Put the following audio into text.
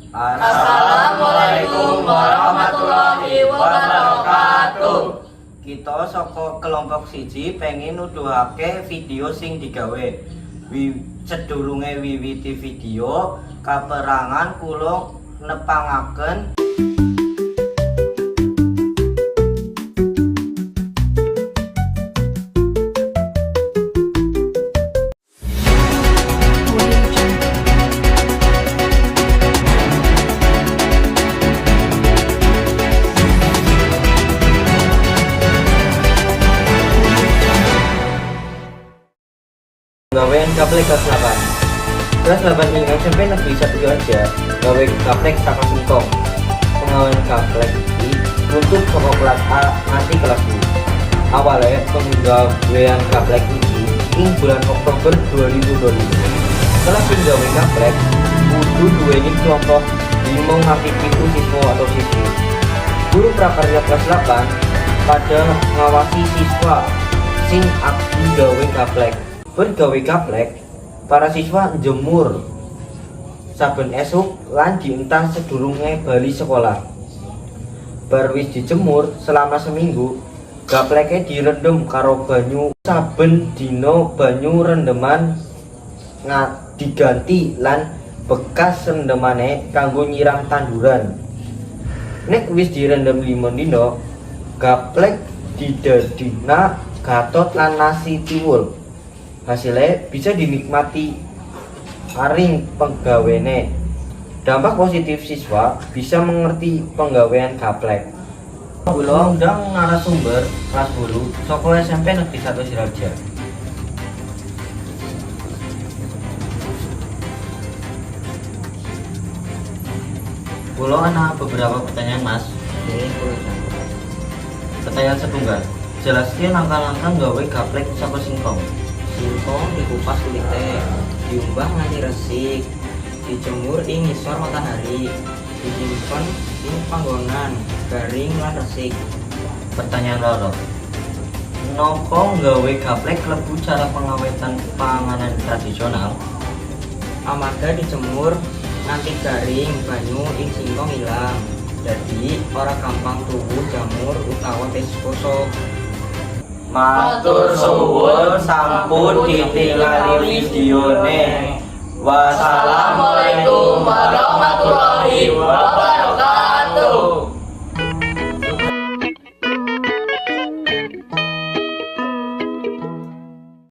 Assalamualaikum warahmatullahi wabarakatuh. Kita saka kelompok siji pengen nuduhake video sing digawe. Sedurunge wiwiti video, kaperangan kula nepangaken gawean gaplek kelas 8. Kelas 8 ini SMP negeri 1 aja gawe gaplek saka singkong. Pengawean gaplek ini untuk saka kelas A nganti kelas B. Awalnya penggawean gaplek ini ing bulan Oktober 2020. Setelah gawe gaplek kudu duweni kelompok 5 nganti 7 siswa atau siswi. Guru prakarya kelas 8 pada ngawasi siswa sing aktif gawe gaplek. Bergawe gaplek, para siswa jemur saben esuk lan dientah sedurunge bali sekolah. Bar wis dijemur selama seminggu, gapleke direndam karo banyu. Saben dino banyu rendeman diganti lan bekas rendemane kanggo nyiram tanduran. Nek wis direndam 5 dino, gaplek didadina gatot lan nasi tiwul. Hasilnya bisa dinikmati aring penggawene. Dampak positif siswa bisa mengerti penggawean gaplek. Kula undang narasumber kelas 10 saka SMP Negeri 1 Siraja. Kula ana beberapa pertanyaan, Mas. Pertanyaan setunggal. Jelaskan langkah-langkah gawe gaplek saka singkong. Singkong dikupas kulite, diumbah nganti resik, dijemur ing ngisor matahari, disimpen ing panggonan garing lan resik. Pertanyaan loro. Napa gawe gaplek klebu cara pengawetan panganan tradisional? Amarga dijemur nganti garing banyu ing singkong ilang. Jadi ora gampang tuwuh jamur utawa tes kosong. Matur suwun sampun ditingali videone. Wassalamualaikum warahmatullahi wabarakatuh.